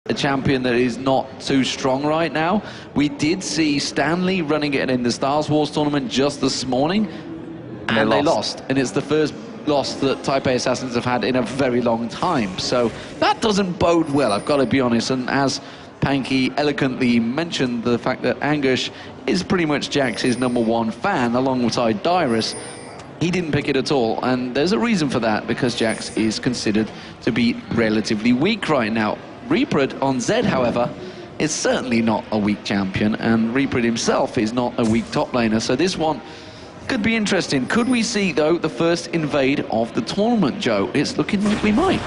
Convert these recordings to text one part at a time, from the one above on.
a champion that is not too strong right now. We did see Stanley running it in the Stars Wars tournament just this morning, and they lost. And it's the first loss that Taipei Assassins have had in a very long time. So that doesn't bode well, I've got to be honest. And as Panky eloquently mentioned, the fact that Angush is pretty much Jax's #1 fan alongside Dyrus, he didn't pick it at all, and there's a reason for that, because Jax is considered to be relatively weak right now. Reapered on Zed, however, is certainly not a weak champion, and Reapered himself is not a weak top laner, so this one could be interesting. Could we see, though, the first invade of the tournament, Joe? It's looking like we might.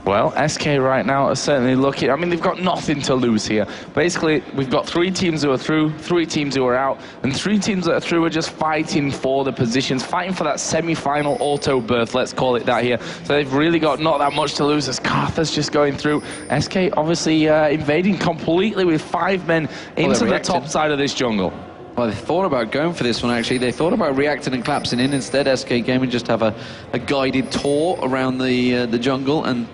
Well, SK right now are certainly looking. I mean, they've got nothing to lose here. Basically, we've got 3 teams who are through, 3 teams who are out, and 3 teams that are through are just fighting for the positions, fighting for that semi-final auto berth, let's call it that here. So they've really got not that much to lose as Karthus just going through. SK obviously invading completely with 5 men into the top side of this jungle. Well, they thought about going for this one, actually. They thought about reacting and collapsing in. Instead, SK Gaming just have a guided tour around the jungle, and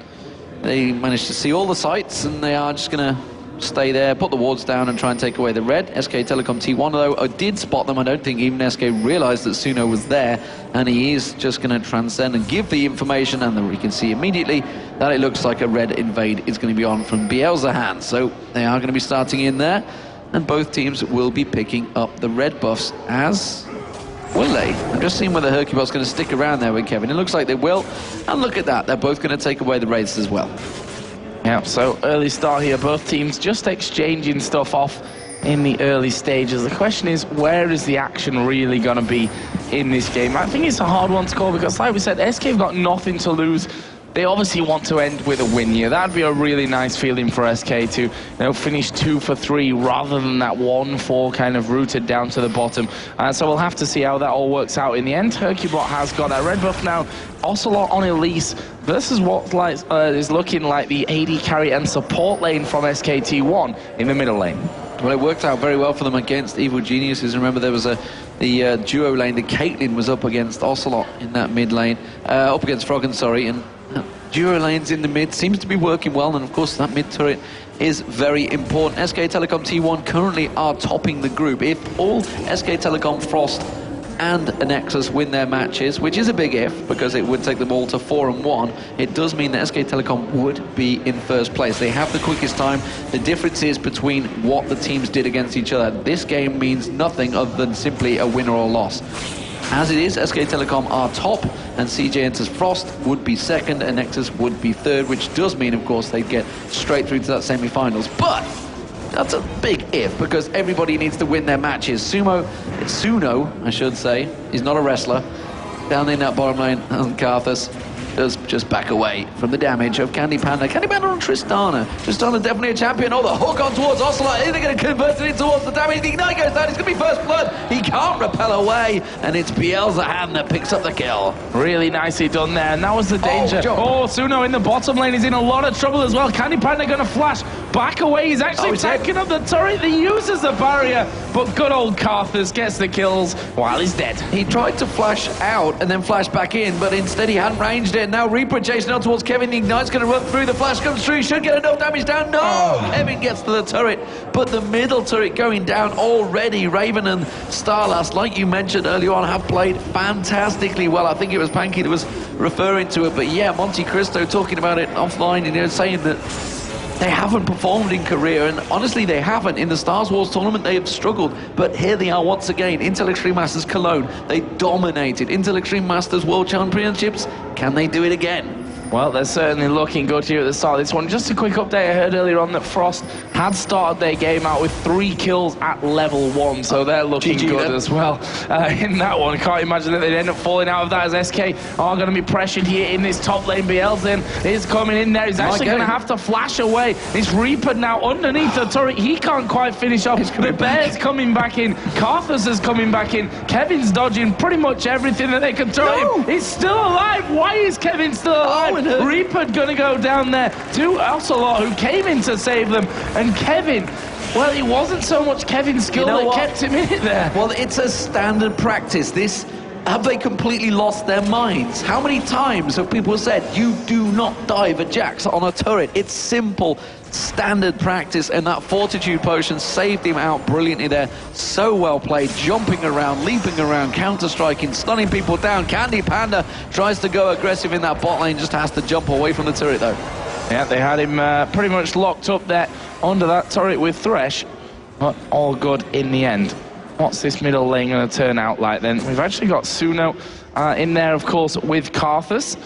they managed to see all the sites, and they are just going to stay there, put the wards down, and try and take away the red. SK Telecom T1, though, did spot them. I don't think even SK realized that Suno was there, and he is just going to transcend and give the information, and then we can see immediately that it looks like a red invade is going to be on from Bielzahan. So they are going to be starting in there, and both teams will be picking up the red buffs, as will they? I'm just seeing whether Hercubot's going to stick around there with Kevin. It looks like they will. And look at that. They're both going to take away the raids as well. Yeah, so early start here. Both teams just exchanging stuff off in the early stages. The question is, where is the action really going to be in this game? I think it's a hard one to call because, like we said, SK have got nothing to lose. They obviously want to end with a win here. That'd be a really nice feeling for SK to, finish 2 for 3 rather than that 1-4 kind of rooted down to the bottom. So we'll have to see how that all works out in the end. Hercubot has got a red buff now. Ocelot on Elise versus what is looking like the AD carry and support lane from SKT1 in the middle lane. Well, it worked out very well for them against Evil Geniuses. Remember, there was the duo lane. The Caitlyn was up against Ocelot in that mid lane, up against Froggen, sorry, and duo lanes in the mid seems to be working well, and of course that mid turret is very important. SK Telecom T1 currently are topping the group. If all SK Telecom, Frost and Nexus win their matches, which is a big if, because it would take them all to 4-1, it does mean that SK Telecom would be in first place. They have the quickest time. The difference is between what the teams did against each other. This game means nothing other than simply a win or a loss. As it is, SK Telecom are top, and CJ Enters Frost would be second, and Nexus would be third, which does mean, of course, they'd get straight through to that semi-finals. But that's a big if, because everybody needs to win their matches. Suno, I should say, is not a wrestler. Down in that bottom lane, and Karthus does just back away from the damage of Candy Panda. Candy Panda on Tristana. Tristana definitely a champion. Oh, the hook on towards Ocelot. Is he going to convert it towards the damage? The Ignite goes down. It's going to be first blood. He can't repel away, and it's Bielzahan that picks up the kill. Really nicely done there, and that was the danger. Oh, Suno in the bottom lane is in a lot of trouble as well. Candy Panda going to flash back away. He's actually taking up the turret. He uses the barrier, but good old Karthus gets the kills while he's dead. He tried to flash out and then flash back in, but instead he hadn't ranged it. Now Reaper chasing on towards Kevin. The Ignite's going to run through. The flash comes through. Should get enough damage down. No! Kevin gets to the turret, but the middle turret going down already. Raven and Starlast, like you mentioned earlier on, have played fantastically well. I think it was Panky that was referring to it, but yeah, Monte Cristo talking about it offline, saying that they haven't performed in Korea, and honestly they haven't. In the Stars Wars tournament they have struggled, but here they are once again. Intel Extreme Masters Cologne, they dominated. Intel Extreme Masters World Championships, can they do it again? Well, they're certainly looking good here at the start of this one. Just a quick update, I heard earlier on that Frost had started their game out with 3 kills at level 1, so they're looking good as well in that one. Can't imagine that they'd end up falling out of that, as SK are going to be pressured here in this top lane. Bielzahan is coming in there. He's actually going to have to flash away. It's Reaper now underneath the turret. He can't quite finish off. The Bear's coming back in. Karthus is coming back in. Kevin's dodging pretty much everything that they can throw at him. He's still alive. Why is Kevin still alive? Reaper gonna go down there to Ocelot, who came in to save them, and Kevin, well, it wasn't so much Kevin's skill that kept him in it there. Well, it's a standard practice. This have they completely lost their minds? How many times have people said, you do not dive at Jax on a turret? It's simple, standard practice, and that fortitude potion saved him out brilliantly there. So well played, jumping around, leaping around, counter-striking, stunning people down. Candy Panda tries to go aggressive in that bot lane, just has to jump away from the turret though. Yeah, they had him pretty much locked up there under that turret with Thresh, but all good in the end. What's this middle lane going to turn out like then? We've actually got Suno in there, of course, with Karthus.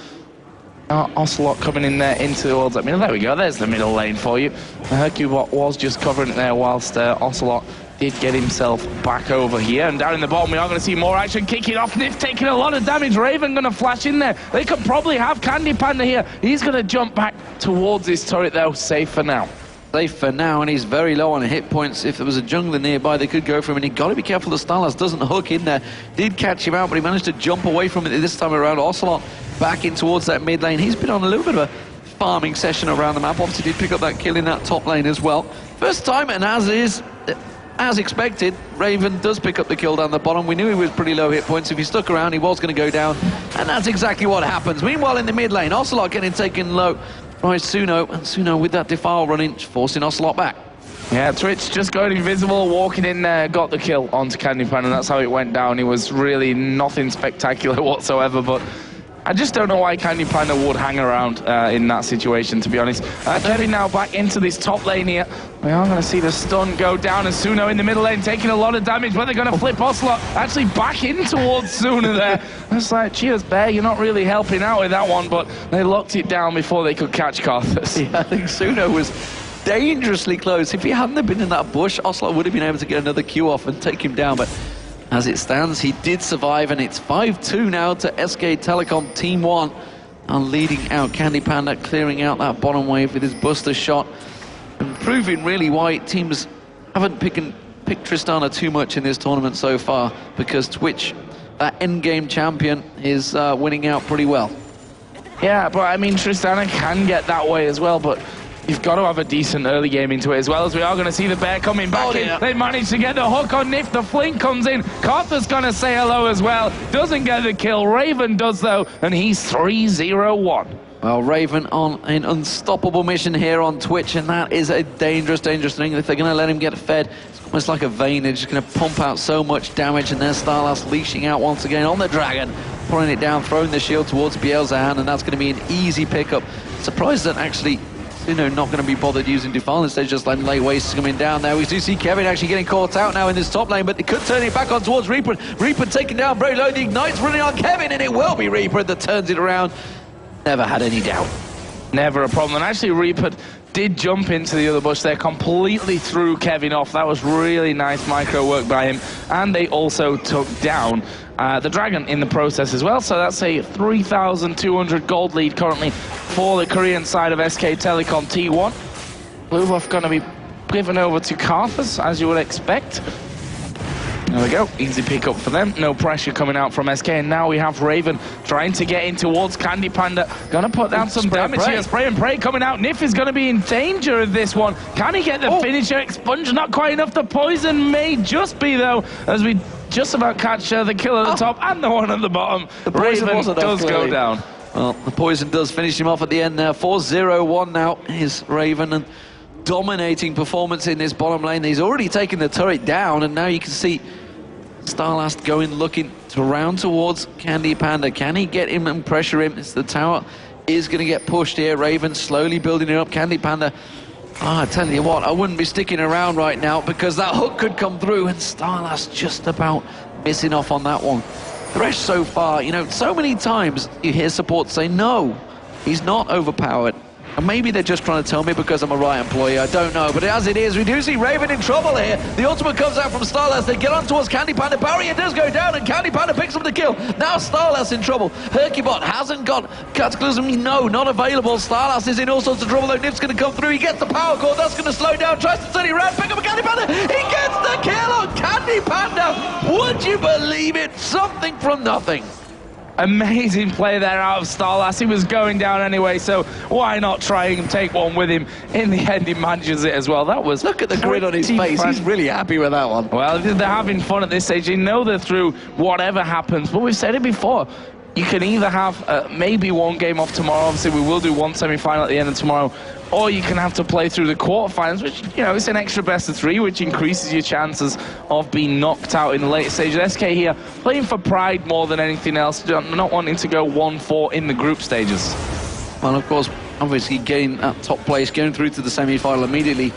Ocelot coming in there into the world. I mean, there we go. There's the middle lane for you. Hercubot was just covering it there whilst Ocelot did get himself back over here. And down in the bottom, we are going to see more action kicking off. Nif taking a lot of damage. Raven going to flash in there. They could probably have Candy Panda here. He's going to jump back towards his turret, though. Safe for now. Safe for now, and he's very low on hit points. If there was a jungler nearby, they could go for him, and you've got to be careful that Starlas doesn't hook in there. Did catch him out, but he managed to jump away from it this time around. Ocelot back in towards that mid lane. He's been on a little bit of a farming session around the map. Obviously did pick up that kill in that top lane as well. First time, and as expected, Raven does pick up the kill down the bottom. We knew he was pretty low hit points. If he stuck around, he was going to go down, and that's exactly what happens. Meanwhile, in the mid lane, Ocelot getting taken low by Suno, and Suno with that defile running, forcing Ocelot back. Yeah, Twitch just going invisible, walking in there, got the kill onto Candy Pan, and that's how it went down. It was really nothing spectacular whatsoever, but I just don't know why Candy Panda would hang around in that situation, to be honest. Kevin now back into this top lane here. We are going to see the stun go down, and Suno in the middle lane taking a lot of damage, but they're going to flip Ocelot actually back in towards Suno there. It's like, cheers, Bear, you're not really helping out with that one, but they locked it down before they could catch Karthus. Yeah, I think Suno was dangerously close. If he hadn't been in that bush, Ocelot would have been able to get another Q off and take him down, but as it stands, he did survive, and it's 5-2 now to SK Telecom Team 1. And leading out Candy Panda, clearing out that bottom wave with his buster shot. And proving really why teams haven't picked Tristana too much in this tournament so far, because Twitch, that endgame champion, is winning out pretty well. Yeah, but I mean, Tristana can get that way as well, but you've got to have a decent early game into it, as well as we are going to see the Bear coming back in. They managed to get the hook on Nif. The Flink comes in. Karthus going to say hello as well. Doesn't get the kill. Raven does, though, and he's 3-0-1. Well, Raven on an unstoppable mission here on Twitch, and that is a dangerous, dangerous thing. If they're going to let him get fed, it's almost like a vein. They're just going to pump out so much damage, and there's Starlas leashing out once again on the Dragon, pulling it down, throwing the shield towards Biel's hand, and that's going to be an easy pickup. Surprised that actually, you know, not going to be bothered using Defile. Instead, just letting late wastes coming down there. We do see Kevin actually getting caught out now in this top lane, but they could turn it back on towards Reaper. Reaper taken down very low. The Ignite's running on Kevin, and it will be Reaper that turns it around. Never had any doubt. Never a problem. And actually, Reaper did jump into the other bush there, completely threw Kevin off. That was really nice micro work by him. And they also took down the Dragon in the process as well. So that's a 3,200 gold lead currently for the Korean side of SK Telecom T1. Blue buff going to be given over to Karthus, as you would expect. There we go, easy pickup for them. No pressure coming out from SK, and now we have Raven trying to get in towards Candy Panda. Gonna put down some damage here. Spray and pray coming out. Nif is gonna be in danger of this one. Can he get the finisher? Expunge, not quite enough. The poison may just be, though, as we just about catch the kill at the top and the one at the bottom. The Raven does go down. Well, the poison does finish him off at the end there. 4-0-1 now is Raven, and dominating performance in this bottom lane. He's already taken the turret down, and now you can see Starlast going, looking to round towards Candy Panda. Can he get him and pressure him? It's the tower is going to get pushed here. Raven slowly building it up. Candy Panda, I tell you what, I wouldn't be sticking around right now, because that hook could come through, and Starlast just about missing off on that one. Thresh so far, you know, so many times you hear support say, no, he's not overpowered. And maybe they're just trying to tell me because I'm a Riot employee, I don't know. But as it is, we do see Raven in trouble here. The ultimate comes out from Starlas. They get on towards Candy Panda. Barrier does go down, and Candy Panda picks up the kill. Now Starlas in trouble. Hercubot hasn't got Cataclysm. No, not available. Starlas is in all sorts of trouble, though. Nif's going to come through. He gets the power core. That's going to slow down. Tries to turn it around. Pick up a Candy Panda. He gets the kill on Candy Panda. Would you believe it? Something from nothing. Amazing play there out of Starlass. He was going down anyway, so why not try and take one with him? In the end, he manages it as well. That was... Look at the grin on his face. He's really happy with that one. Well, they're having fun at this stage. They know they're through whatever happens, but we've said it before. You can either have maybe one game off tomorrow. Obviously, we will do one semi-final at the end of tomorrow. Or you can have to play through the quarterfinals, which, you know, it's an extra best of 3, which increases your chances of being knocked out in the late stages. SK here playing for pride more than anything else, not wanting to go 1-4 in the group stages. Well, of course, obviously getting that top place, going through to the semi-final immediately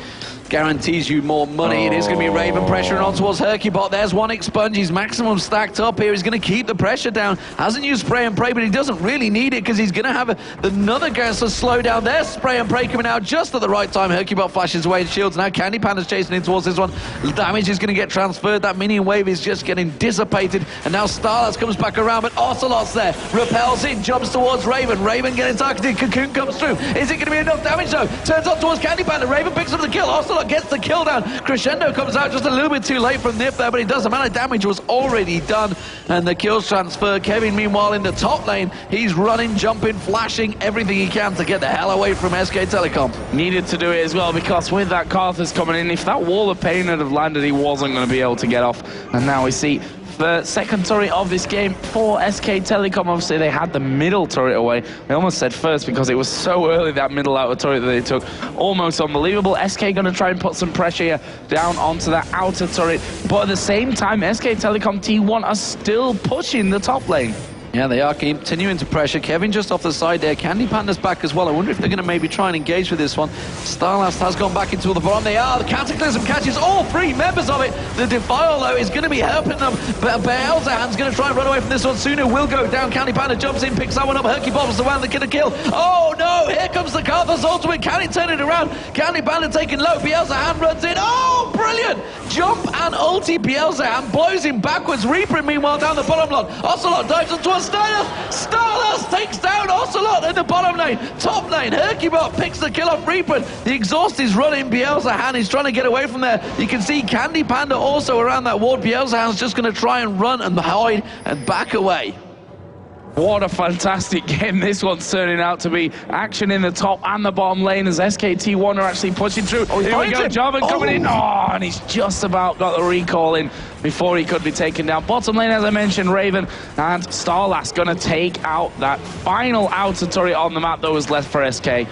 guarantees you more money. It is going to be Raven pressuring on towards Hercubot. There's one expunge. He's maximum stacked up here. He's going to keep the pressure down. Hasn't used spray and pray, but he doesn't really need it because he's going to have another gas to slow down. There's spray and pray coming out just at the right time. Hercubot flashes away in shields. Now Candy Panda's chasing in towards this one. Damage is going to get transferred. That minion wave is just getting dissipated. And now Starlass comes back around, but Ocelot's there. Repels in, jumps towards Raven. Raven getting targeted. Cocoon comes through. Is it going to be enough damage though? Turns on towards Candy Panda. Raven picks up the kill. Ocelot gets the kill down. Crescendo comes out just a little bit too late from Nip there, but it does. The amount of damage was already done, and the kills transfer. Kevin, meanwhile, in the top lane, he's running, jumping, flashing, everything he can to get the hell away from SK Telecom. Needed to do it as well, because with that Karthus coming in, if that wall of pain had have landed, he wasn't going to be able to get off. And now we see the second turret of this game for SK Telecom. Obviously, they had the middle turret away. I almost said first because it was so early, that middle outer turret that they took. Almost unbelievable. SK going to try and put some pressure here down onto that outer turret. But at the same time, SK Telecom T1 are still pushing the top lane. Yeah, they are continuing to pressure. Kevin just off the side there. Candy Panda's back as well. I wonder if they're going to maybe try and engage with this one. Starlast has gone back into the bottom. They are. The Cataclysm catches all 3 members of it. The Defile, though, is going to be helping them. But Beelzehan's going to try and run away from this one. Sooner will go down. Candy Panda jumps in, picks that one up. Herky bobbles around the kid kill. Oh, no. Here comes the Karthus ultimate. Can he turn it around? Candy Panda taking low. Beelzehan runs in. Oh, brilliant. Jump and ulti. Beelzehan blows him backwards. Reaper, meanwhile, down the bottom line. Ocelot dives up towards Starlass takes down Ocelot in the bottom lane. Top lane, Hercubot picks the kill off Reaper. The exhaust is running. Beelzehan is trying to get away from there. You can see Candy Panda also around that ward. Beelzehan's just going to try and run and hide and back away. What a fantastic game this one's turning out to be. Action in the top and the bottom lane as SKT1 are actually pushing through. Oh, here we go, Jarvan coming in. Oh, and he's just about got the recall in before he could be taken down. Bottom lane, as I mentioned, Raven and Starlass going to take out that final outer turret on the map that was left for SK.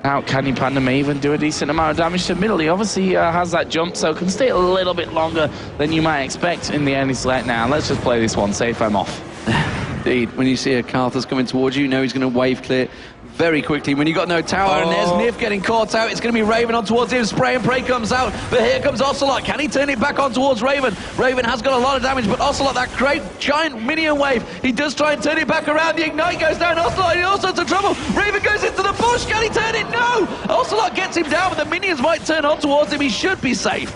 Now, Candy Panda may even do a decent amount of damage to middle. He obviously has that jump, so can stay a little bit longer than you might expect. In the end, he's like, now let's just play this one safe, I'm off. Indeed, when you see a Karthus coming towards you, you know he's going to wave clear very quickly. When you got no tower, and there's Nif getting caught out, it's going to be Raven on towards him. Spray and pray comes out, but here comes Ocelot. Can he turn it back on towards Raven? Raven has got a lot of damage, but Ocelot, that great giant minion wave, he does try and turn it back around. The ignite goes down. Ocelot in all sorts of trouble. Raven goes into the bush. Can he turn it? No! Ocelot gets him down, but the minions might turn on towards him. He should be safe.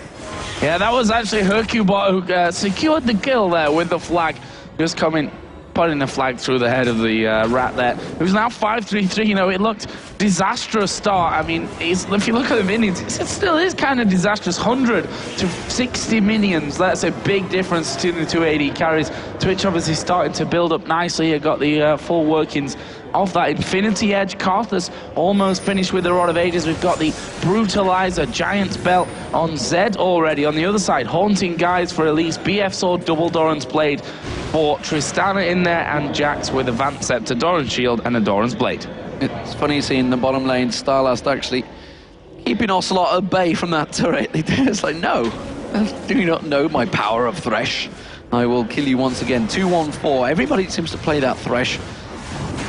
Yeah, that was actually Hercubot who secured the kill there with the flag. Just coming, putting the flag through the head of the rat there. It was now 5-3-3. You know, it looked disastrous start. I mean, if you look at the minions, it still is kind of disastrous. 100 to 60 minions. That's a big difference between the 280 carries. Twitch obviously starting to build up nicely. You got the full workings of that Infinity Edge. Karthus almost finished with the Rod of Ages. We've got the Brutalizer Giant's Belt on Zed already. On the other side, Haunting Guides for Elise, BF Sword, Double Doran's Blade for Tristana in there, and Jax with a Vant Scepter, Doran's Shield, and a Doran's Blade. It's funny seeing the bottom lane, Starlast actually keeping Ocelot at bay from that turret. It's like, no, do you not know my power of Thresh? I will kill you once again. 2-1-4. Everybody seems to play that Thresh.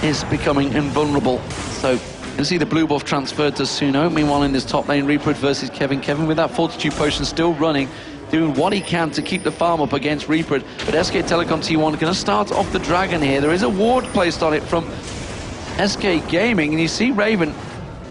Is becoming invulnerable. So you see the blue buff transferred to Suno. Meanwhile, in this top lane, Reaper versus Kevin. Kevin with that Fortitude Potion still running, doing what he can to keep the farm up against Reaper. But SK Telecom T1 going to start off the Dragon here. There is a ward placed on it from SK Gaming, and you see Raven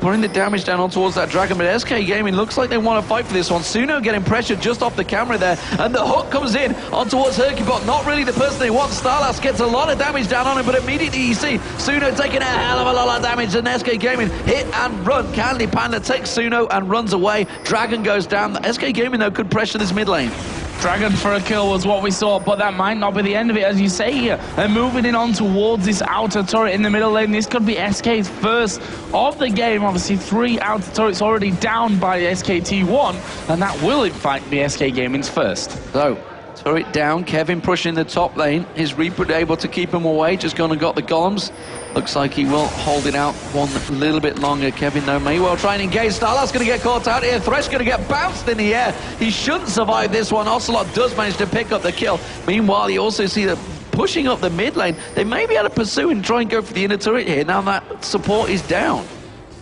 putting the damage down on towards that Dragon, but SK Gaming looks like they want to fight for this one. Suno getting pressured just off the camera there, and the hook comes in on towards Hercubot. Not really the person they want. Starlass gets a lot of damage down on him, but immediately you see Suno taking a hell of a lot of damage, and SK Gaming hit and run. Candy Panda takes Suno and runs away. Dragon goes down. SK Gaming, though, could pressure this mid lane. Dragon for a kill was what we saw, but that might not be the end of it, as you say here. They're moving in on towards this outer turret in the middle lane. This could be SK's first of the game. Obviously, 3 outer turrets already down by SKT1, and that will, in fact, be SK Gaming's first. So, turret down, Kevin pushing the top lane. His Reaper able to keep him away, just gone and got the golems. Looks like he will hold it out one little bit longer. Kevin, though, may well try and engage. Starlat's going to get caught out here. Thresh going to get bounced in the air. He shouldn't survive this one. Ocelot does manage to pick up the kill. Meanwhile, you also see the pushing up the mid lane. They may be able to pursue and try and go for the inner turret here. Now that support is down.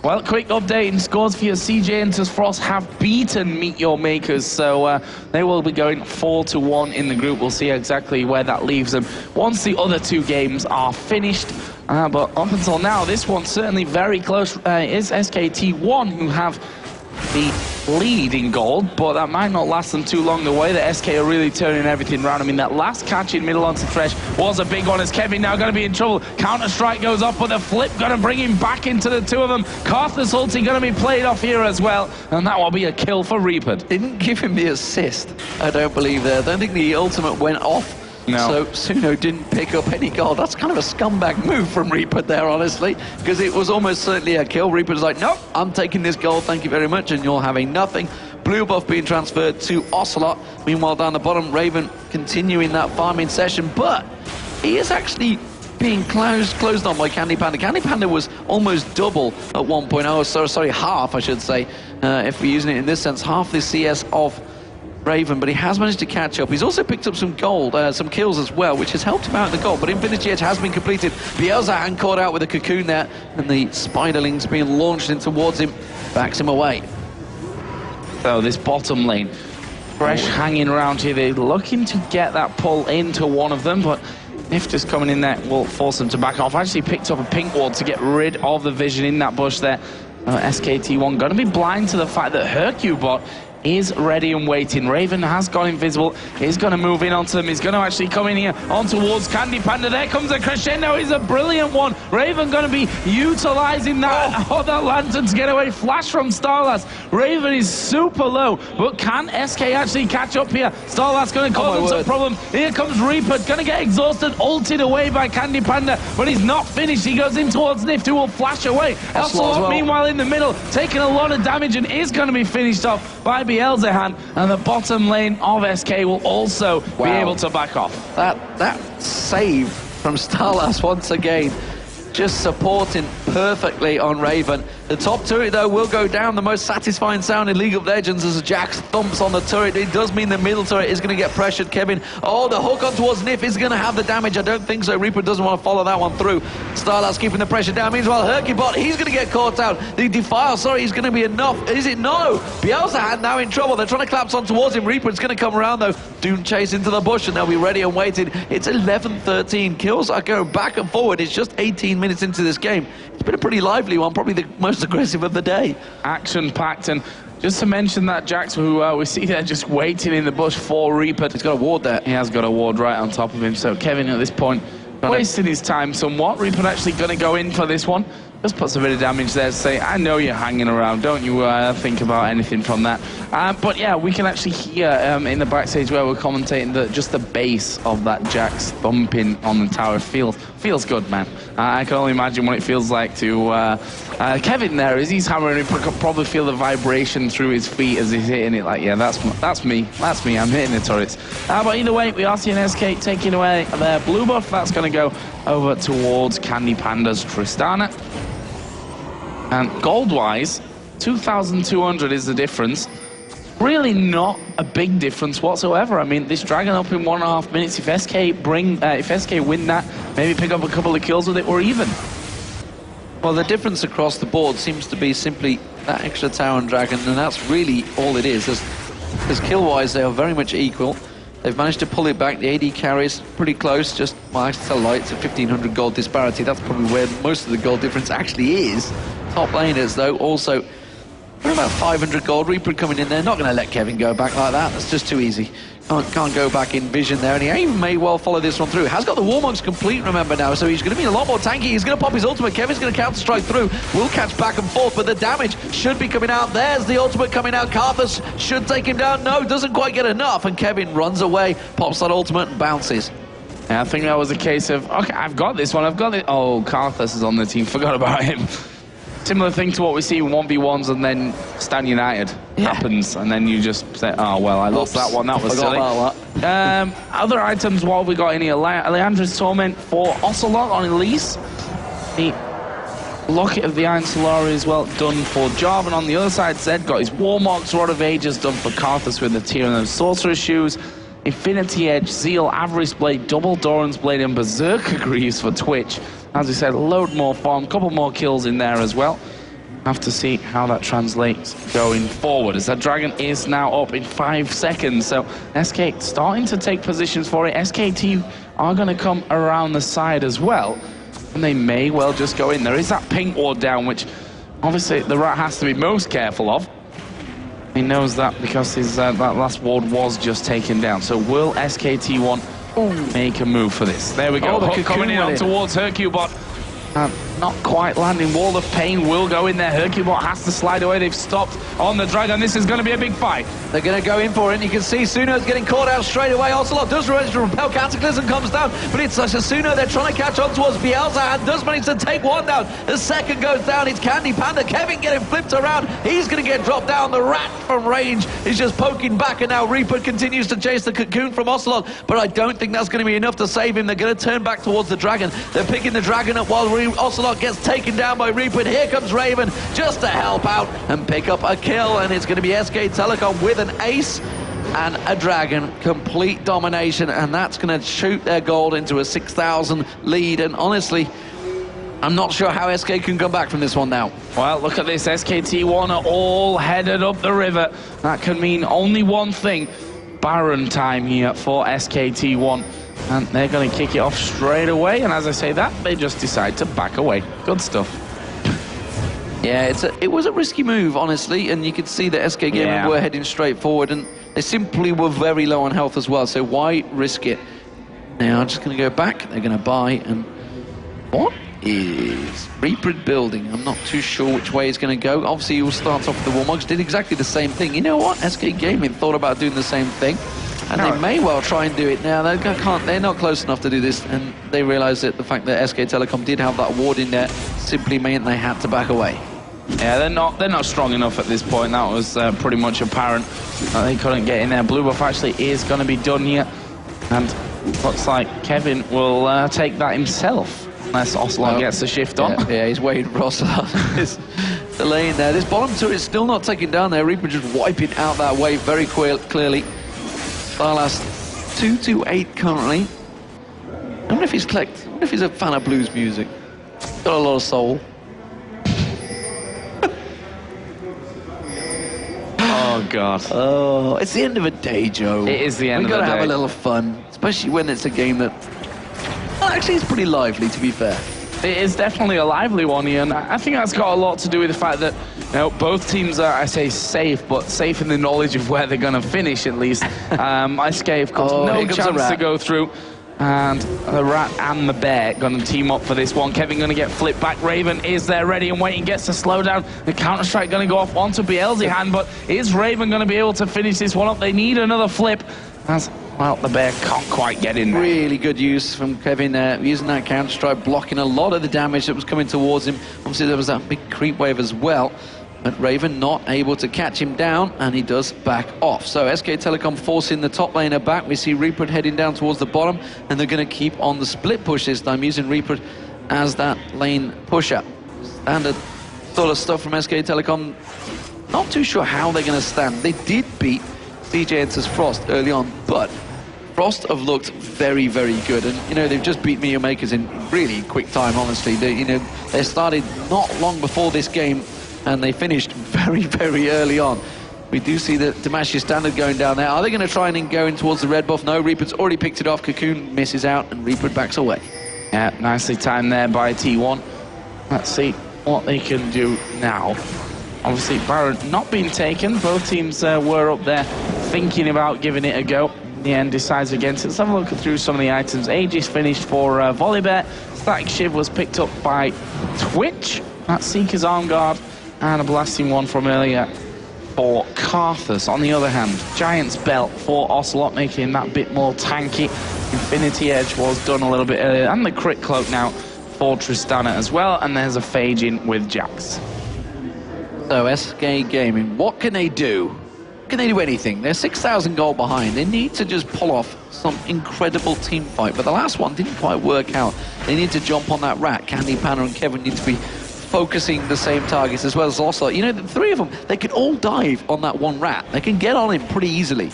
Well, quick update in scores for you. CJ and Frost have beaten Meet Your Makers, so they will be going 4-1 in the group. We'll see exactly where that leaves them once the other 2 games are finished. But up until now, this one's certainly very close. Is SKT1 who have the lead in gold, but that might not last them too long. The way that SK are really turning everything around. I mean, that last catch in middle onto Thresh was a big one, as Kevin now going to be in trouble. Counter-strike goes off, but the flip going to bring him back into the 2 of them. Karthus ulti going to be played off here as well, and that will be a kill for Reaper. Didn't give him the assist, I don't believe there. I don't think the ultimate went off. No. So Suno didn't pick up any gold. That's kind of a scumbag move from Reaper there, honestly, because it was almost certainly a kill. Reaper's like, nope, I'm taking this gold, thank you very much, and you're having nothing. Blue buff being transferred to Ocelot. Meanwhile, down the bottom, Raven continuing that farming session, but he is actually being closed on by Candy Panda. Candy Panda was almost double at one point. Oh, sorry, half, I should say, if we're using it in this sense, half the CS of Raven, but he has managed to catch up. He's also picked up some gold, some kills as well, which has helped him out in the goal, but Infinity Edge has been completed. Bielsa caught out with a cocoon there, and the Spiderlings being launched in towards him, backs him away. So this bottom lane, Thresh hanging around here. They're looking to get that pull into one of them, but Nif just coming in there will force them to back off. Actually picked up a pink ward to get rid of the vision in that bush there. SKT1 going to be blind to the fact that Hercubot is ready and waiting. Raven has gone invisible. He's going to move in onto them. He's going to actually come in here on towards Candy Panda. There comes a crescendo. He's a brilliant one. Raven going to be utilizing that, that lantern to get away. Flash from Starlass. Raven is super low, but can SK actually catch up here? Starlass going to cause them some problem. Here comes Reaper, going to get exhausted, ulted away by Candy Panda, but he's not finished. He goes in towards Nift, who will flash away. Ocelot, meanwhile, in the middle, taking a lot of damage and is going to be finished off by Bielsa, and the bottom lane of SK will also be able to back off. That save from Starlass once again, just supporting perfectly on Raven. The top turret, though, will go down. The most satisfying sound in League of Legends as Jax thumps on the turret. It does mean the middle turret is going to get pressured. Kevin, the hook on towards Nif is going to have the damage. I don't think so. Reaper doesn't want to follow that one through. Starlass keeping the pressure down. Meanwhile, Hercubot, he's going to get caught out. The Defile, he's going to be enough. Is it? No! Bielsa now in trouble. They're trying to collapse on towards him. Reaper's going to come around, though. Doom chase into the bush, and they'll be ready and waiting. It's 11-13. Kills are going back and forward. It's just 18 minutes into this game. It's been a pretty lively one, probably the most aggressive of the day. Action-packed, and just to mention that Jax, who we see there just waiting in the bush for Reaper. He's got a ward there. He has got a ward right on top of him, so Kevin at this point wasting his time somewhat. Reaper actually going to go in for this one. Just puts a bit of damage there to say, I know you're hanging around, don't you think about anything from that. But yeah, we can actually hear in the backstage where we're commentating that just the bass of that Jax thumping on the tower feels good, man. I can only imagine what it feels like to Kevin there as he's hammering. You can probably feel the vibration through his feet as he's hitting it. Like, yeah, that's me. I'm hitting the turrets. But either way, we are seeing SK taking away their blue buff. That's going to go over towards Candy Panda's Tristana. And gold-wise, 2,200 is the difference. Really not a big difference whatsoever. I mean, this Dragon up in 1.5 minutes. If SK win that, maybe pick up a couple of kills with it, or even. Well, the difference across the board seems to be simply that extra tower and Dragon, and that's really all it is. As kill-wise, they are very much equal. They've managed to pull it back. The AD carries pretty close, just, well, I tell you, it's a 1,500 gold disparity. That's probably where most of the gold difference actually is. Top laners, though, also What about 500 gold? Reaper coming in there, not going to let Kevin go back like that. That's just too easy. Can't go back in vision there, and he may well follow this one through. Has got the Warmogs complete, remember now, so he's going to be a lot more tanky. He's going to pop his ultimate. Kevin's going to counter-strike through. Will catch back and forth, but the damage should be coming out. There's the ultimate coming out. Karthus should take him down. No, doesn't quite get enough, and Kevin runs away, pops that ultimate and bounces. Yeah, I think that was a case of, okay, I've got this one, I've got it. Oh, Karthus is on the team, forgot about him. Similar thing to what we see in 1v1s, and then Stan United happens, and then you just say, oh, well, I lost that one, that was silly. Other items, what have we got in here? Leandra's Torment for Ocelot on Elise. The Locket of the Iron Solari as well, done for Jarvan. On the other side, Zed got his Warmogs, Rod of Ages done for Karthus with the Tier and those Sorcerer's Shoes. Infinity Edge, Zeal, Avarice Blade, Double Doran's Blade, and Berserker Greaves for Twitch. As we said, a load more farm, couple more kills in there as well. Have to see how that translates going forward, as that dragon is now up in 5 seconds. So SK starting to take positions for it. SKT are going to come around the side as well, and they may well just go in. There is that pink ward down, which obviously the Rat has to be most careful of. He knows that because his that last ward was just taken down. So will SKT1 make a move for this? There we go. Hook coming in towards Hercubot. Not quite landing. Wall of Pain will go in there. Hercubot has to slide away. They've stopped on the dragon. This is going to be a big fight. They're going to go in for it. And you can see Suno's getting caught out straight away. Ocelot does manage to repel. Cataclysm comes down. But it's such a Suno. They're trying to catch on towards Bielsa and does manage to take one down. The second goes down. It's Candy Panda. Kevin getting flipped around. He's going to get dropped down. The Rat from range is just poking back. And now Reaper continues to chase the Cocoon from Ocelot. But I don't think that's going to be enough to save him. They're going to turn back towards the dragon. They're picking the dragon up while Ocelot gets taken down by Reaper. And here comes Raven just to help out and pick up a kill. And it's going to be SK Telecom with an ace and a dragon. Complete domination, and that's going to shoot their gold into a 6,000 lead. And honestly, I'm not sure how SK can come back from this one now. Well, look at this. SKT1 are all headed up the river. That can mean only one thing. Baron time here for SKT1. And they're going to kick it off straight away. And as I say that, they just decide to back away. Good stuff. Yeah, it was a risky move, honestly, and you could see that SK Gaming were heading straight forward, and they simply were very low on health as well, so why risk it? Now, I'm just going to go back, they're going to buy, and what is Reaper building? I'm not too sure which way it's going to go. Obviously, he will start off with the Warmogs, did exactly the same thing. You know what? SK Gaming thought about doing the same thing, and they may well try and do it now. They're not close enough to do this, and they realize that the fact that SK Telecom did have that ward in there simply meant they had to back away. Yeah, they're not strong enough at this point. That was pretty much apparent. They couldn't get in there. Blue buff actually is going to be done here, and looks like Kevin will take that himself unless Ocelot gets the shift on. Yeah, he's waiting for Ocelot. The lane there. This bottom turret is still not taken down there. Reaper just wiping out that wave very clearly. Starlast 228 currently. I wonder if he's collect. I wonder if he's a fan of blues music. Got a lot of soul. Oh, God. Oh, it's the end of a day, Joe. It is the end of the day. We've got to have a little fun, especially when it's a game that... Well, actually, it's pretty lively, to be fair. It is definitely a lively one, Ian. I think that's got a lot to do with the fact that, you know, both teams are, I say, safe, but safe in the knowledge of where they're going to finish, at least. SK, of course, no chance to go through. And the Rat and the Bear going to team up for this one. Kevin going to get flipped back. Raven is there ready and waiting, gets to slow down. The counter-strike going to go off onto Beelzy but is Raven going to be able to finish this one up? They need another flip. As, well, the Bear can't quite get in there. Really good use from Kevin there, using that counter-strike, blocking a lot of the damage that was coming towards him. Obviously, there was that big creep wave as well. But Raven not able to catch him down, and he does back off. So SK Telecom forcing the top laner back. We see Reaper heading down towards the bottom, and they're going to keep on the split push this time, using Reaper as that lane pusher. Standard sort of stuff from SK Telecom. Not too sure how they're going to stand. They did beat CJ Enters Frost early on, but Frost have looked very, very good. And, you know, they've just beat Mio Makers in really quick time, honestly. They started not long before this game, and they finished very, very early on. We do see the Demacia standard going down there. Are they going to try and go in towards the red buff? No, Reaper's already picked it off. Cocoon misses out, and Reaper backs away. Yeah, nicely timed there by T1. Let's see what they can do now. Obviously, Baron not being taken. Both teams were up there thinking about giving it a go. In the end, decides against it. Let's have a look through some of the items. Aegis finished for Volibear. Static Shiv was picked up by Twitch. That's Seeker's Arm Guard. And a blasting one from earlier for Karthus. On the other hand, Giant's Belt for Ocelot, making that bit more tanky. Infinity Edge was done a little bit earlier. And the Crit Cloak now for Tristana as well. And there's a Phage in with Jax. So SK Gaming, what can they do? Can they do anything? They're 6,000 gold behind. They need to just pull off some incredible team fight. But the last one didn't quite work out. They need to jump on that rat. Candy, Panda and Kevin need to be focusing the same targets as well as Ocelot. You know, the three of them, they can all dive on that one rat. They can get on him pretty easily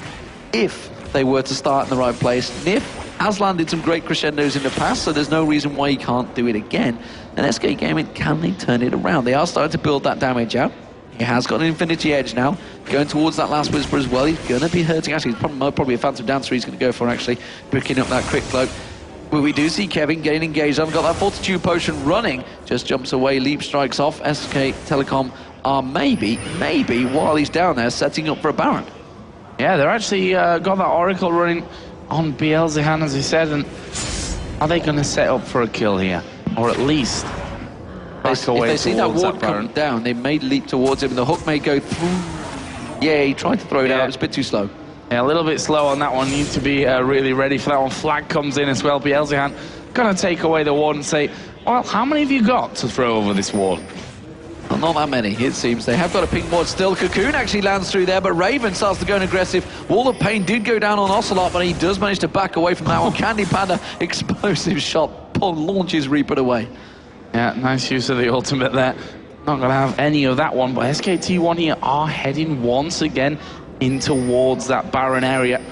if they were to start in the right place. Nif has landed some great crescendos in the past, so there's no reason why he can't do it again. And SK Gaming, can they turn it around? They are starting to build that damage out. He has got an Infinity Edge now, going towards that last Whisper as well. He's going to be hurting. Actually, it's probably a Phantom Dancer he's going to go for, actually, picking up that Crit Cloak. But we do see Kevin getting engaged. I've got that Fortitude Potion running. Just jumps away, Leap strikes off. SK Telecom are maybe, while he's down there, setting up for a Baron. Yeah, they're actually got that Oracle running on Beelzehan, as he said. And are they going to set up for a kill here? Or at least... If they see that ward come down, they may leap towards him, and the hook may go through. Yeah, he tried to throw it out. It was a bit too slow. Yeah, a little bit slow on that one. Needs to be really ready for that one. Flag comes in as well. Beelzehan gonna take away the ward and say, well, how many have you got to throw over this ward? Well, not that many, it seems. They have got a pink ward still. Cocoon actually lands through there, but Raven starts to go aggressive. Wall of Pain did go down on Ocelot, but he does manage to back away from that one. Candy Panda, explosive shot, launches Reaper away. Yeah, nice use of the ultimate there. Not going to have any of that one, but SKT1 here are heading once again in towards that Baron area.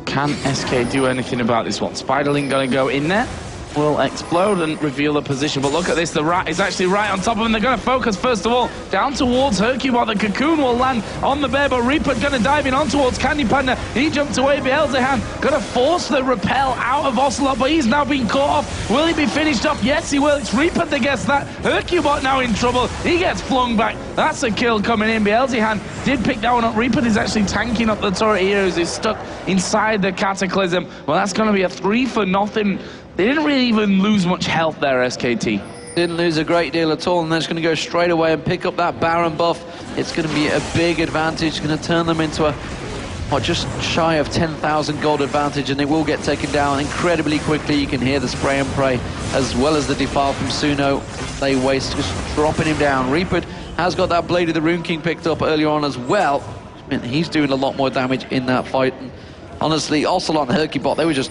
Can SK do anything about this one? Spiderling going to go in there. Will explode and reveal the position. But look at this, the rat is actually right on top of him. They're going to focus, first of all, down towards Hercubot. The Cocoon will land on the bear, but Reaper going to dive in on towards Candy Panda. He jumped away, Beelzehan going to force the repel out of Ocelot, but he's now been caught off. Will he be finished off? Yes, he will. It's Reaper that gets that. Hercubot now in trouble. He gets flung back. That's a kill coming in. Beelzehan did pick that one up. Reaper is actually tanking up the turret here as he's stuck inside the Cataclysm. Well, that's going to be a 3-for-0. They didn't really even lose much health there, SKT. Didn't lose a great deal at all, and they're just going to go straight away and pick up that Baron buff. It's going to be a big advantage. It's going to turn them into a, just shy of 10,000 gold advantage, and they will get taken down incredibly quickly. You can hear the spray and pray, as well as the defile from Suno. They waste, just dropping him down. Reaper has got that Blade of the Rune King picked up earlier on as well. He's doing a lot more damage in that fight. And honestly, Ocelot and Hercubot, they were just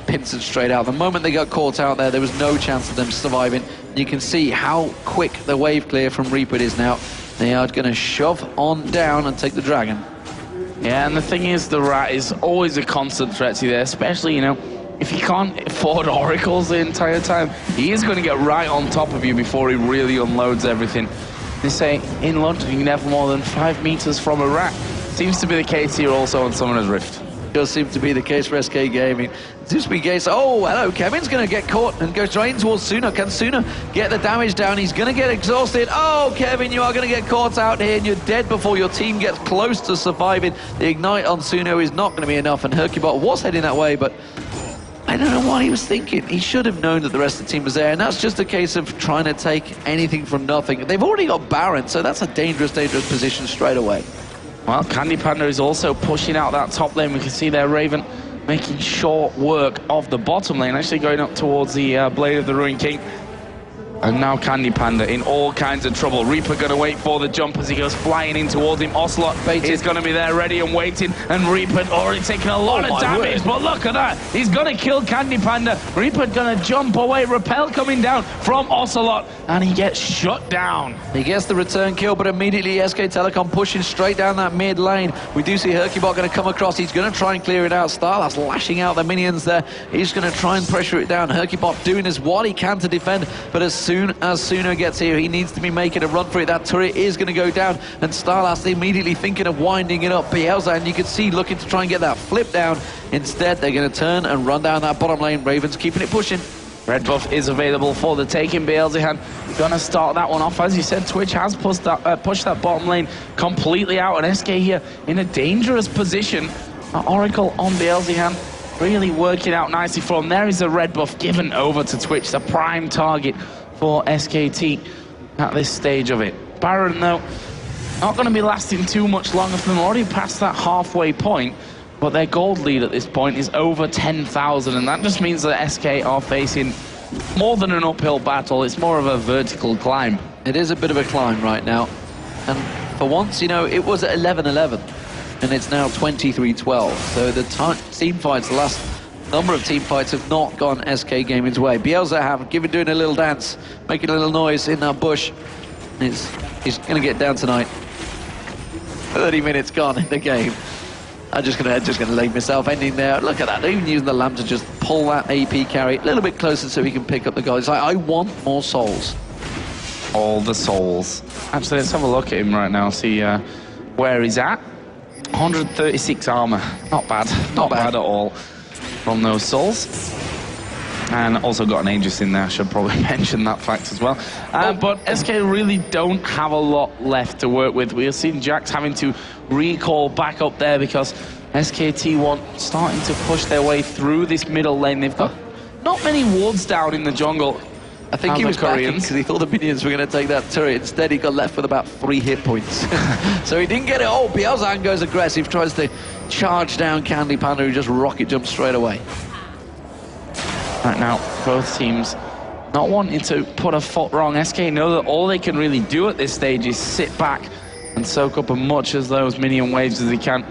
pincered straight out. The moment they got caught out there was no chance of them surviving. You can see how quick the wave clear from Reaper is now. They are going to shove on down and take the dragon. Yeah, and the thing is, the rat is always a constant threat to you there, especially, you know, if you can't afford oracles the entire time, he is going to get right on top of you before he really unloads everything. They say, in London, you can have more than 5 meters from a rat. Seems to be the case here also on Summoner's Rift. Does seem to be the case for SK Gaming. It seems to be the case. Oh, hello, Kevin's going to get caught and go straight in towards Suno. Can Suno get the damage down? He's going to get exhausted. Oh, Kevin, you are going to get caught out here, and you're dead before your team gets close to surviving. The Ignite on Suno is not going to be enough, and Hercubot was heading that way, but I don't know what he was thinking. He should have known that the rest of the team was there, and that's just a case of trying to take anything from nothing. They've already got Baron, so that's a dangerous position straight away. Well, Candy Panda is also pushing out that top lane. We can see there Raven making short work of the bottom lane, actually going up towards the Blade of the Ruin King. And now Candy Panda in all kinds of trouble. Reaper going to wait for the jump as he goes flying in towards him. Ocelot is going to be there ready and waiting. And Reaper already taking a lot of damage. But look at that. He's going to kill Candy Panda. Reaper going to jump away. Repel coming down from Ocelot. And he gets shut down. He gets the return kill, but immediately SK Telecom pushing straight down that mid lane. We do see Hercubot going to come across. He's going to try and clear it out. Starlass lashing out the minions there. He's going to try and pressure it down. Hercubot doing as what he can to defend, but as soon as Suno gets here, he needs to be making a run for it. That turret is going to go down, and Starlass immediately thinking of winding it up. Beelza, and you can see looking to try and get that flip down. Instead, they're going to turn and run down that bottom lane. Ravens keeping it pushing. Red buff is available for the taking. Beelzehan gonna start that one off. As you said, Twitch has pushed that bottom lane completely out, and SK here in a dangerous position. Oracle on Beelzehan, really working out nicely for him. There is a red buff given over to Twitch, the prime target for SKT at this stage of it. Baron, though, not going to be lasting too much longer for them. Already past that halfway point, but their gold lead at this point is over 10,000, and that just means that SK are facing more than an uphill battle. It's more of a vertical climb. It is a bit of a climb right now, and for once, you know, it was at 11-11, and it's now 23-12. So the team fights, the last number of team fights have not gone SK Gaming's way. Beelzehan doing a little dance, making a little noise in that bush. He's going to get down tonight. 30 minutes gone in the game. I'm just gonna leave myself ending there. Look at that, they're even using the lamp to just pull that AP carry a little bit closer so he can pick up the guys. I want more souls. All the souls. Actually, let's have a look at him right now, see where he's at. 136 armor, not bad. Not bad at all from those souls. And also got an Aegis in there, I should probably mention that fact as well. But SK really don't have a lot left to work with. We have seen Jax having to recall back up there because SKT starting to push their way through this middle lane. They've got not many wards down in the jungle. I think he was backing because he thought the minions were going to take that turret. Instead, he got left with about 3 hit points. So he didn't get it. Oh, Beelzehan goes aggressive, tries to charge down Candy Panda, who just rocket jumps straight away. Right now, both teams not wanting to put a foot wrong. SK know that all they can really do at this stage is sit back and soak up as much as those minion waves as they can.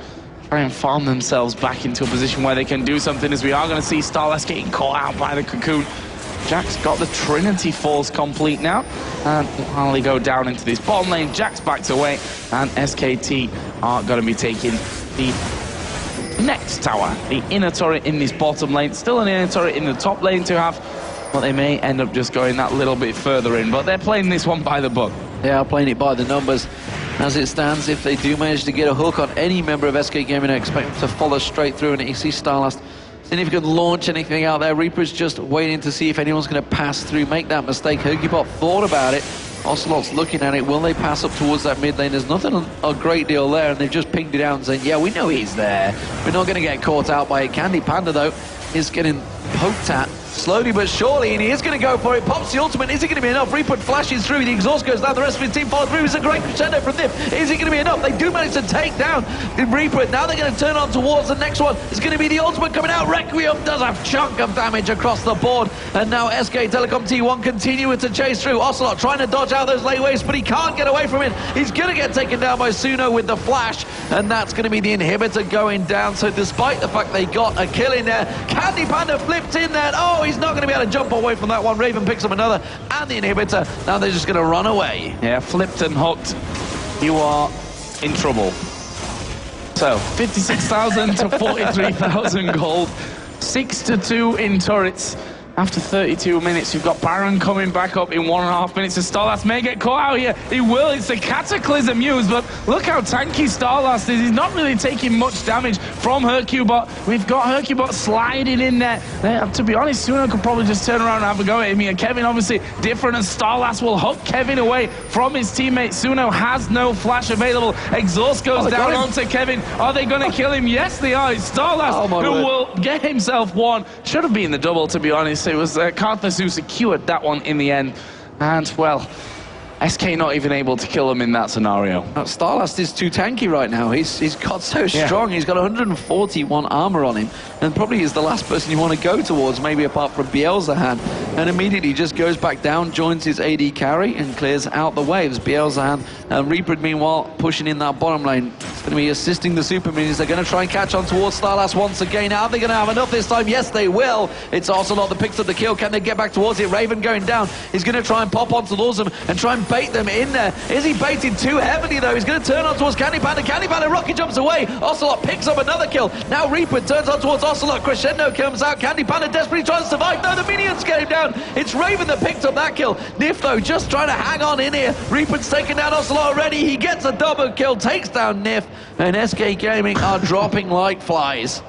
Try and farm themselves back into a position where they can do something, as we are going to see Starless getting caught out by the cocoon. Jax got the Trinity Force complete now, and will finally go down into this bottom lane. Jax backs away, and SKT are going to be taking the next tower, the inner turret in this bottom lane. Still an inner turret in the top lane to have, but they may end up just going that little bit further in. But they're playing this one by the book. They are playing it by the numbers. As it stands, if they do manage to get a hook on any member of SK Gaming, I expect them to follow straight through. And you see Starlast, seeing if he can launch anything out there. Reaper's just waiting to see if anyone's going to pass through, make that mistake. Hergibot thought about it. Ocelot's looking at it. Will they pass up towards that mid lane? There's nothing a great deal there, and they've just pinged it out and saying, yeah, we know he's there. We're not going to get caught out by it. Candy Panda, though, is getting poked at slowly but surely, and he is going to go for it. Pops the ultimate. Is it going to be enough? Reaper flashes through. The exhaust goes down. The rest of his team follow through. It's a great crescendo from Nif. Is it going to be enough? They do manage to take down the Reaper. Now they're going to turn on towards the next one. It's going to be the ultimate coming out. Requiem does a chunk of damage across the board, and now SK Telecom T1 continuing to chase through. Ocelot trying to dodge out those late waves, but he can't get away from it. He's going to get taken down by Suno with the flash, and that's going to be the inhibitor going down. So despite the fact they got a kill in there, Candy Panda flipped in there. Oh, he's not going to be able to jump away from that one. Raven picks up another, and the inhibitor. Now they're just going to run away. Yeah, flipped and hooked. You are in trouble. So 56,000 to 43,000 gold. 6-2 in turrets. After 32 minutes, you've got Baron coming back up in 1.5 minutes. And Starlast may get caught out here. He will. It's the Cataclysm used, but look how tanky Starlast is. He's not really taking much damage from Hercubot. We've got Hercubot sliding in there. To be honest, Suno could probably just turn around and have a go at him here. Kevin obviously different, and Starlast will hook Kevin away from his teammate. Suno has no flash available. Exhaust goes down onto Kevin. Are they going to kill him? Yes, they are. It's Starlast who will get himself one. Should have been the double, to be honest. It was Karthus who secured that one in the end. And, well, SK not even able to kill him in that scenario. Starlast is too tanky right now. He's got so strong. He's got 141 armor on him, and probably is the last person you want to go towards, maybe apart from Beelzehan. And immediately just goes back down, joins his AD carry, and clears out the waves. Beelzehan and Reaper, meanwhile, pushing in that bottom lane. It's going to be assisting the super minions. They're going to try and catch on towards Starlast once again. Are they going to have enough this time? Yes, they will. It's Ocelot that picks up the kill. Can they get back towards it? Raven going down. He's going to try and pop on towards them and try and bait them in there. Is he baited too heavily, though? He's going to turn on towards Candy Panda. Candy Panda rocket jumps away. Ocelot picks up another kill. Now Reaper turns on towards Ocelot. Crescendo comes out. Candy Panda desperately tries to survive. No, the minions get him down. It's Raven that picked up that kill. Nif, though, just trying to hang on in here. Reaper's taken down Ocelot already. He gets a double kill, takes down Nif, and SK Gaming are dropping like flies.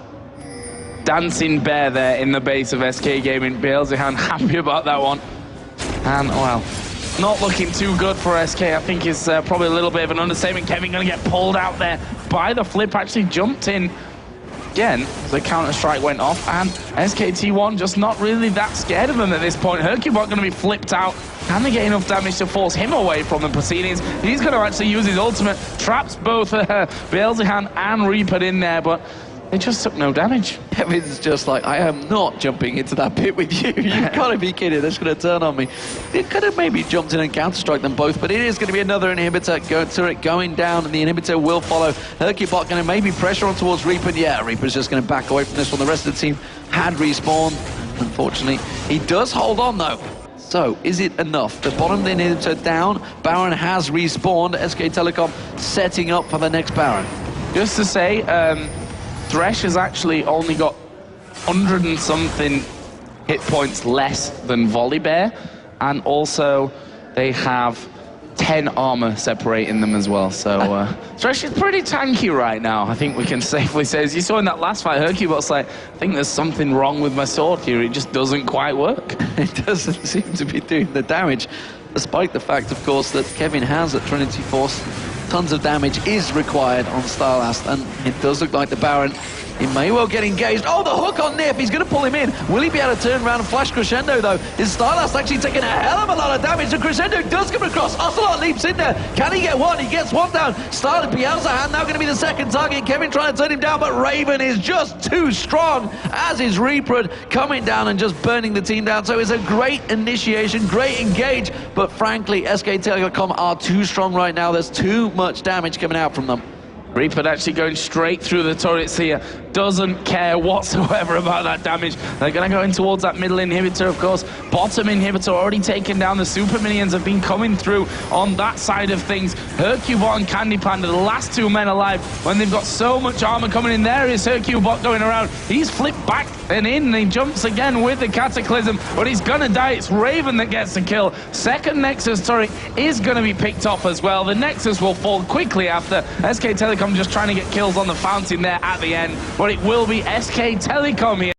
dancing bear there in the base of SK Gaming. Beelzehan happy about that one. And, well, not looking too good for SK. I think it's probably a little bit of an understatement. Kevin going to get pulled out there by the flip. Actually jumped in again. The counter-strike went off. And SKT1 just not really that scared of them at this point. Hercubot going to be flipped out. Can they get enough damage to force him away from the proceedings? He's going to actually use his ultimate. Traps both Beelzehan and Reaper in there, but they just took no damage. Kevin's just like, I am not jumping into that pit with you. You've got to be kidding. That's going to turn on me. It could have maybe jumped in and counter-strike them both, but it is going to be another inhibitor going down, and the inhibitor will follow. Hercubot going to maybe pressure on towards Reaper. Yeah, Reaper's just going to back away from this one. The rest of the team had respawned. Unfortunately, he does hold on, though. So, is it enough? The bottom of the inhibitor down. Baron has respawned. SK Telecom setting up for the next Baron. Just to say, Thresh has actually only got 100 and something hit points less than Volibear, and also they have 10 armor separating them as well. So Thresh is pretty tanky right now, I think we can safely say. As you saw in that last fight, Hercubot's like, I think there's something wrong with my sword here. It just doesn't quite work. It doesn't seem to be doing the damage, despite the fact, of course, that Kevin has at Trinity Force. Tons of damage is required on Starlast, and it does look like the Baron, he may well get engaged. Oh, the hook on Nif, he's going to pull him in. Will he be able to turn around and flash Crescendo, though? Is Starlast actually taking a hell of a lot of damage, and Crescendo does come across. Ocelot leaps in there. Can he get one? He gets one down. Starlast, Beelzehan now going to be the second target. Kevin trying to turn him down, but Raven is just too strong, as is Reaper coming down and just burning the team down. So it's a great initiation, great engage, but frankly, SK Telecom are too strong right now. There's too much damage coming out from them. Reaper actually going straight through the turrets here. Doesn't care whatsoever about that damage. They're going to go in towards that middle inhibitor, of course. Bottom inhibitor already taken down. The super minions have been coming through on that side of things. Hercubot and Candy Panda, the last two men alive, when they've got so much armor coming in. There is Hercubot going around. He's flipped back and in, and he jumps again with the Cataclysm, but he's going to die. It's Raven that gets the kill. Second Nexus turret is going to be picked off as well. The Nexus will fall quickly after. SK Telecom just trying to get kills on the fountain there at the end, but it will be SK Telecom here.